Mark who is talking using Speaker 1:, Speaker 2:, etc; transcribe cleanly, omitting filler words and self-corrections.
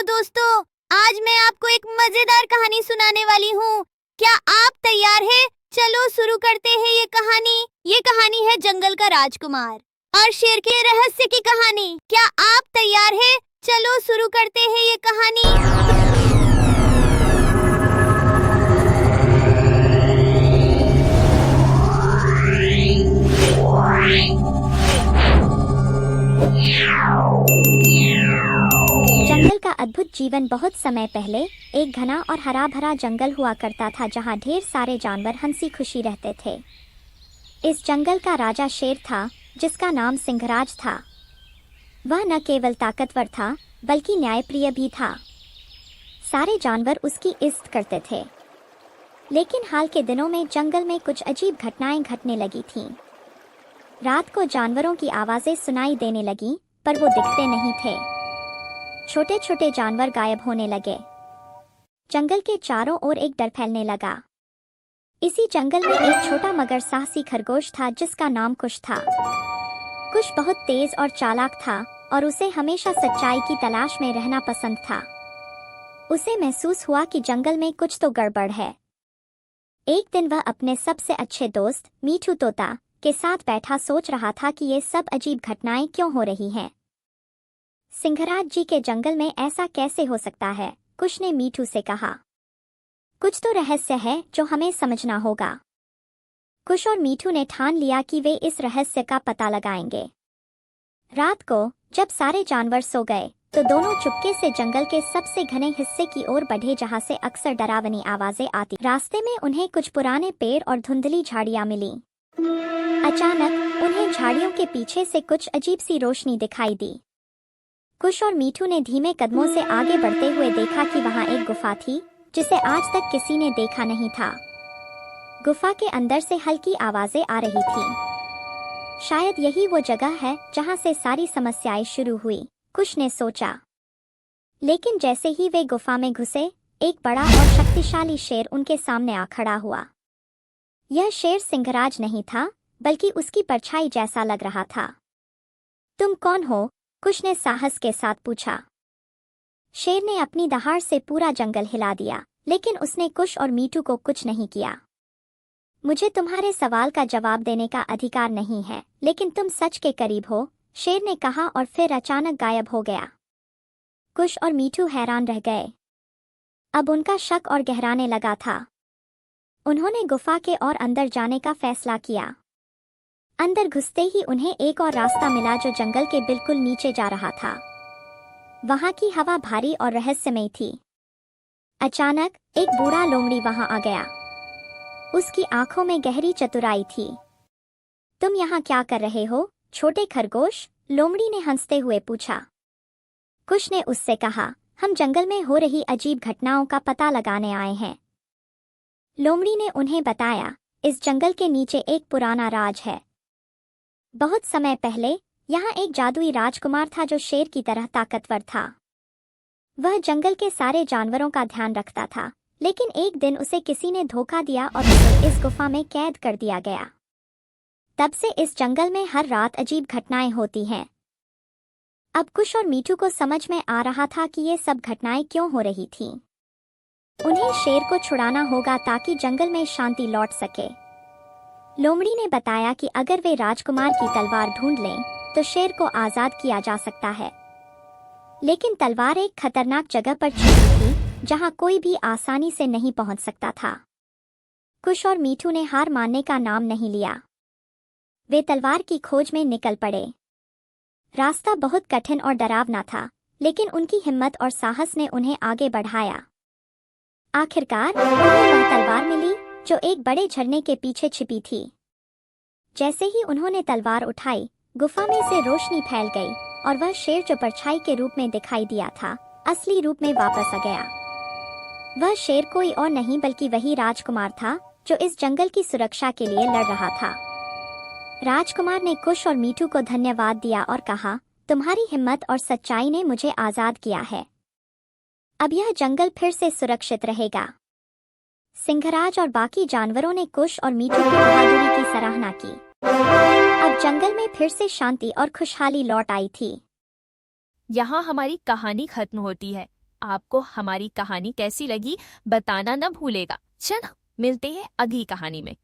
Speaker 1: दोस्तों, आज मैं आपको एक मजेदार कहानी सुनाने वाली हूँ। क्या आप तैयार हैं? चलो शुरू करते हैं ये कहानी। ये कहानी है जंगल का राजकुमार और शेर के रहस्य की कहानी। क्या आप तैयार हैं? चलो शुरू करते हैं ये कहानी।
Speaker 2: जंगल का अद्भुत जीवन। बहुत समय पहले एक घना और हरा भरा जंगल हुआ करता था जहाँ ढेर सारे जानवर हंसी खुशी रहते थे। इस जंगल का राजा शेर था जिसका नाम सिंहराज था। वह न केवल ताकतवर था बल्कि न्यायप्रिय भी था। सारे जानवर उसकी इज्जत करते थे। लेकिन हाल के दिनों में जंगल में कुछ अजीब घटनाएं घटने लगी थीं। रात को जानवरों की आवाज़ें सुनाई देने लगीं, पर वो दिखते नहीं थे। छोटे छोटे जानवर गायब होने लगे। जंगल के चारों ओर एक डर फैलने लगा। इसी जंगल में एक छोटा मगर साहसी खरगोश था जिसका नाम कुश था। कुश बहुत तेज और चालाक था और उसे हमेशा सच्चाई की तलाश में रहना पसंद था। उसे महसूस हुआ कि जंगल में कुछ तो गड़बड़ है। एक दिन वह अपने सबसे अच्छे दोस्त मीठू तोता के साथ बैठा सोच रहा था कि ये सब अजीब घटनाएं क्यों हो रही हैं। सिंहराज जी के जंगल में ऐसा कैसे हो सकता है? कुश ने मीठू से कहा। कुछ तो रहस्य है जो हमें समझना होगा। कुश और मीठू ने ठान लिया कि वे इस रहस्य का पता लगाएंगे। रात को जब सारे जानवर सो गए तो दोनों चुपके से जंगल के सबसे घने हिस्से की ओर बढ़े जहां से अक्सर डरावनी आवाजें आती। रास्ते में उन्हें कुछ पुराने पेड़ और धुंधली झाड़ियां मिली। अचानक उन्हें झाड़ियों के पीछे से कुछ अजीब सी रोशनी दिखाई दी। कुश और मीठू ने धीमे कदमों से आगे बढ़ते हुए देखा कि वहां एक गुफा थी जिसे आज तक किसी ने देखा नहीं था। गुफा के अंदर से हल्की आवाजें आ रही थी। शायद यही वो जगह है जहां से सारी समस्याएं शुरू हुई, कुश ने सोचा। लेकिन जैसे ही वे गुफा में घुसे, एक बड़ा और शक्तिशाली शेर उनके सामने आ खड़ा हुआ। यह शेर सिंहराज नहीं था बल्कि उसकी परछाई जैसा लग रहा था। तुम कौन हो? कुश ने साहस के साथ पूछा। शेर ने अपनी दहाड़ से पूरा जंगल हिला दिया, लेकिन उसने कुश और मीठू को कुछ नहीं किया। मुझे तुम्हारे सवाल का जवाब देने का अधिकार नहीं है, लेकिन तुम सच के करीब हो, शेर ने कहा और फिर अचानक गायब हो गया। कुश और मीठू हैरान रह गए। अब उनका शक और गहराने लगा था। उन्होंने गुफा के और अंदर जाने का फैसला किया। अंदर घुसते ही उन्हें एक और रास्ता मिला जो जंगल के बिल्कुल नीचे जा रहा था। वहां की हवा भारी और रहस्यमयी थी। अचानक एक बूढ़ा लोमड़ी वहां आ गया। उसकी आंखों में गहरी चतुराई थी। तुम यहाँ क्या कर रहे हो, छोटे खरगोश? लोमड़ी ने हंसते हुए पूछा। कुश ने उससे कहा, हम जंगल में हो रही अजीब घटनाओं का पता लगाने आए हैं। लोमड़ी ने उन्हें बताया, इस जंगल के नीचे एक पुराना राज है। बहुत समय पहले यहाँ एक जादुई राजकुमार था जो शेर की तरह ताकतवर था। वह जंगल के सारे जानवरों का ध्यान रखता था, लेकिन एक दिन उसे किसी ने धोखा दिया और उसे इस गुफा में कैद कर दिया गया। तब से इस जंगल में हर रात अजीब घटनाएं होती हैं। अब कुश और मीठू को समझ में आ रहा था कि ये सब घटनाएं क्यों हो रही थीं। उन्हें शेर को छुड़ाना होगा ताकि जंगल में शांति लौट सके। लोमड़ी ने बताया कि अगर वे राजकुमार की तलवार ढूंढ लें तो शेर को आजाद किया जा सकता है। लेकिन तलवार एक खतरनाक जगह पर छिपी थी जहां कोई भी आसानी से नहीं पहुंच सकता था। कुश और मीठू ने हार मानने का नाम नहीं लिया। वे तलवार की खोज में निकल पड़े। रास्ता बहुत कठिन और डरावना था, लेकिन उनकी हिम्मत और साहस ने उन्हें आगे बढ़ाया। आखिरकार उन्हें वह तलवार मिली जो एक बड़े झरने के पीछे छिपी थी। जैसे ही उन्होंने तलवार उठाई, गुफा में से रोशनी फैल गई और वह शेर जो परछाई के रूप में दिखाई दिया था, असली रूप में वापस आ गया। वह शेर कोई और नहीं बल्कि वही राजकुमार था जो इस जंगल की सुरक्षा के लिए लड़ रहा था। राजकुमार ने कुश और मीठू को धन्यवाद दिया और कहा, तुम्हारी हिम्मत और सच्चाई ने मुझे आजाद किया है। अब यह जंगल फिर से सुरक्षित रहेगा। सिंहराज और बाकी जानवरों ने कुश और मीठू की बहादुरी की सराहना की। अब जंगल में फिर से शांति और खुशहाली लौट आई थी।
Speaker 3: यहाँ हमारी कहानी खत्म होती है। आपको हमारी कहानी कैसी लगी बताना न भूलेगा। चलो मिलते हैं अगली कहानी में।